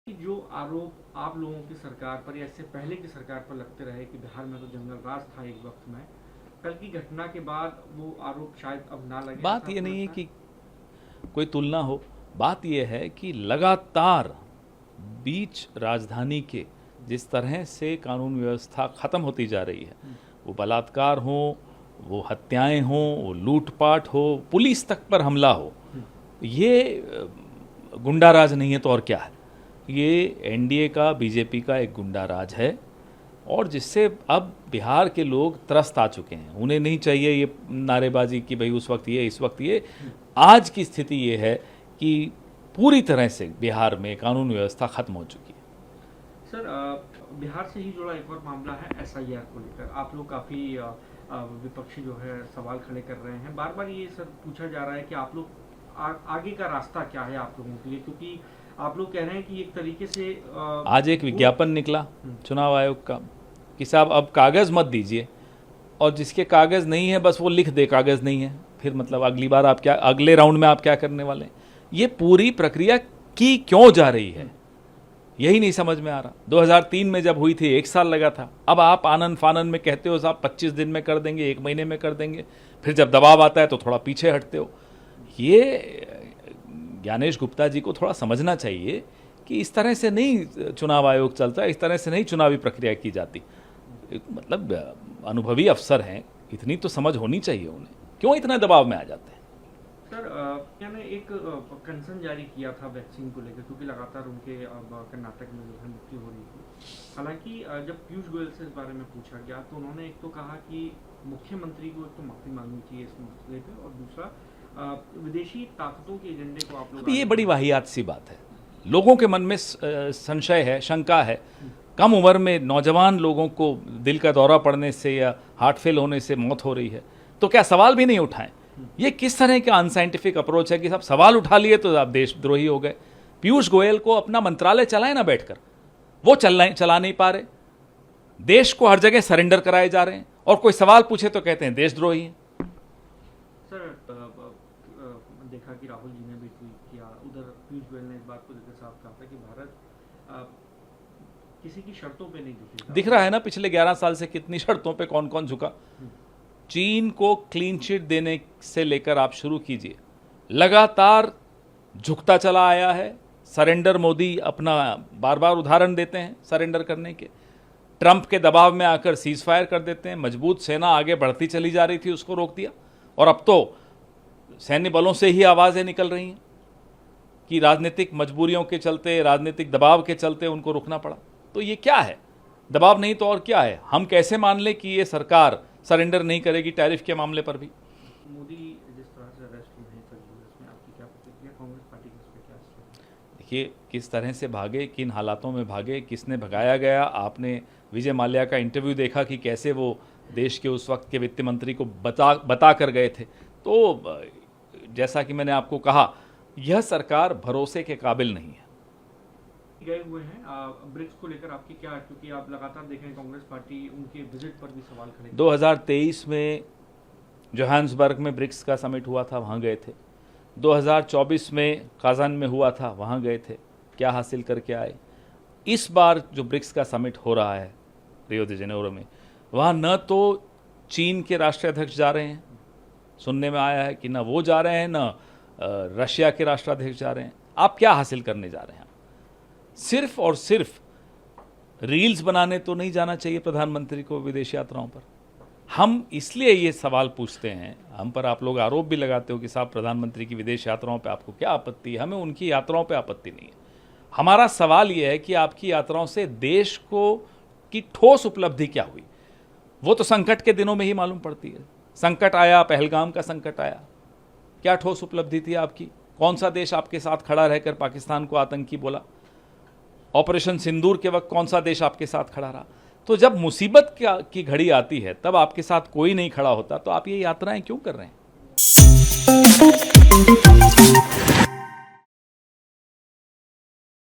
कि जो आरोप आप लोगों की सरकार पर या इससे पहले की सरकार पर लगते रहे कि बिहार में तो जंगल राज था एक वक्त में, कल की घटना के बाद वो आरोप शायद अब ना लगे, बात ऐसा ये आपको नहीं है लगता कि कोई तुलना हो, बात ये है कि लगातार बीच राजधानी के जिस तरह से कानून व्यवस्था ख़त्म होती जा रही है, वो बलात्कार हो, वो हत्याएं हो, वो लूटपाट हो, पुलिस तक पर हमला हो, ये गुंडा राज नहीं है तो और क्या है। ये एनडीए का, बीजेपी का एक गुंडा राज है और जिससे अब बिहार के लोग त्रस्त आ चुके हैं। उन्हें नहीं चाहिए ये नारेबाजी कि भाई उस वक्त ये, इस वक्त ये। आज की स्थिति ये है कि पूरी तरह से बिहार में कानून व्यवस्था खत्म हो चुकी है। सर, बिहार से ही जुड़ा एक और मामला है एसआईआर को लेकर। आप लोग काफ़ी विपक्षी जो है सवाल खड़े कर रहे हैं। बार बार ये सर पूछा जा रहा है कि आप लोग आगे का रास्ता क्या है आप लोगों के लिए, क्योंकि आप लोग कह रहे हैं कि एक तरीके से आज एक विज्ञापन निकला चुनाव आयोग का कि साहब अब कागज़ मत दीजिए, और जिसके कागज़ नहीं है बस वो लिख दे कागज़ नहीं है, फिर मतलब अगली बार आप क्या, अगले राउंड में आप क्या करने वाले हैं। ये पूरी प्रक्रिया की क्यों जा रही है, यही नहीं समझ में आ रहा। 2003 में जब हुई थी 1 साल लगा था, अब आप आनन फानन में कहते हो साहब 25 दिन में कर देंगे, 1 महीने में कर देंगे, फिर जब दबाव आता है तो थोड़ा पीछे हटते हो। ये ज्ञानेश गुप्ता जी को थोड़ा समझना चाहिए कि इस तरह से नहीं चुनाव आयोग चलता, इस तरह से नहीं चुनावी प्रक्रिया की जाती। मतलब अनुभवी अफसर हैं, इतनी तो समझ होनी चाहिए उन्हें, क्यों इतना दबाव में आ जाते हैं। सर, क्या ने एक कंसर्न जारी किया था वैक्सीन को लेकर, क्योंकि लगातार उनके कर्नाटक में जो है मृत्यु हो रही थी। हालांकि जब पीयूष गोयल से इस बारे में पूछा गया तो उन्होंने एक तो कहा कि मुख्यमंत्री को एक तो माफी मांगनी चाहिए इस मसले पे, और दूसरा विदेशी ताकतों के एजेंडे को आप लोग। ये बड़ी वाहियात सी बात है। लोगों के मन में संशय है, शंका है। कम उम्र में नौजवान लोगों को दिल का दौरा पड़ने से या हार्ट फेल होने से मौत हो रही है, तो क्या सवाल भी नहीं उठाएं। ये किस तरह का अनसाइंटिफिक अप्रोच है कि सब सवाल उठा लिए तो आप देशद्रोही हो गए। पीयूष गोयल को अपना मंत्रालय चलाए ना बैठकर, वो चला नहीं पा रहे। देश को हर जगह सरेंडर कराए जा रहे हैं, और कोई सवाल पूछे तो कहते हैं देशद्रोही हैं। सर, देखा कि राहुल जी ने भी ट्वीट किया, उधर पीयूष गोयल ने इस बात को लेकर साफ कहा था कि भारत किसी की शर्तों पे नहीं झुकेगा। दिख रहा है ना पिछले 11 साल से कितनी शर्तों पे कौन कौन झुका। चीन को क्लीन चिट देने से लेकर आप शुरू कीजिए, लगातार झुकता चला आया है। सरेंडर मोदी अपना बार बार उदाहरण देते हैं सरेंडर करने के। ट्रंप के दबाव में आकर सीज फायर कर देते हैं। मजबूत सेना आगे बढ़ती चली जा रही थी, उसको रोक दिया, और अब तो सैन्य बलों से ही आवाज़ें निकल रही हैं कि राजनीतिक मजबूरियों के चलते, राजनीतिक दबाव के चलते उनको रुकना पड़ा। तो ये क्या है, दबाव नहीं तो और क्या है। हम कैसे मान लें कि ये सरकार सरेंडर नहीं करेगी टैरिफ के मामले पर भी। मोदी जिस तरह से अरेस्ट हुए हैं इसमें आपकी क्या प्रतिक्रिया, कांग्रेस पार्टी की इस पे क्या स्टेप? देखिए किस तरह से भागे, किन हालातों में भागे, किसने भगाया गया। आपने विजय माल्या का इंटरव्यू देखा कि कैसे वो देश के उस वक्त के वित्त मंत्री को बता कर गए थे। तो जैसा कि मैंने आपको कहा, यह सरकार भरोसे के काबिल नहीं है। गए हुए हैं ब्रिक्स को लेकर आपकी क्या, क्योंकि आप लगातार देखें कांग्रेस पार्टी उनके विजिट पर भी सवाल खड़े। 2023 में जोहान्सबर्ग में ब्रिक्स का समिट हुआ था, वहाँ गए थे। 2024 में काजान में हुआ था, वहाँ गए थे, क्या हासिल करके आए। इस बार जो ब्रिक्स का समिट हो रहा है रियो डी जेनेरो में, वहाँ न तो चीन के राष्ट्राध्यक्ष जा रहे हैं, सुनने में आया है कि न वो जा रहे हैं, न रशिया के राष्ट्राध्यक्ष जा रहे हैं। आप क्या हासिल करने जा रहे हैं? सिर्फ और सिर्फ रील्स बनाने तो नहीं जाना चाहिए प्रधानमंत्री को विदेश यात्राओं पर। हम इसलिए ये सवाल पूछते हैं, हम पर आप लोग आरोप भी लगाते हो कि साहब प्रधानमंत्री की विदेश यात्राओं पे आपको क्या आपत्ति है। हमें उनकी यात्राओं पे आपत्ति नहीं है। हमारा सवाल ये है कि आपकी यात्राओं से देश को की ठोस उपलब्धि क्या हुई। वो तो संकट के दिनों में ही मालूम पड़ती है। संकट आया, पहलगाम का संकट आया, क्या ठोस उपलब्धि थी आपकी? कौन सा देश आपके साथ खड़ा रहकर पाकिस्तान को आतंकी बोला? ऑपरेशन सिंदूर के वक्त कौन सा देश आपके साथ खड़ा रहा? तो जब मुसीबत की घड़ी आती है तब आपके साथ कोई नहीं खड़ा होता, तो आप ये यात्राएं क्यों कर रहे हैं?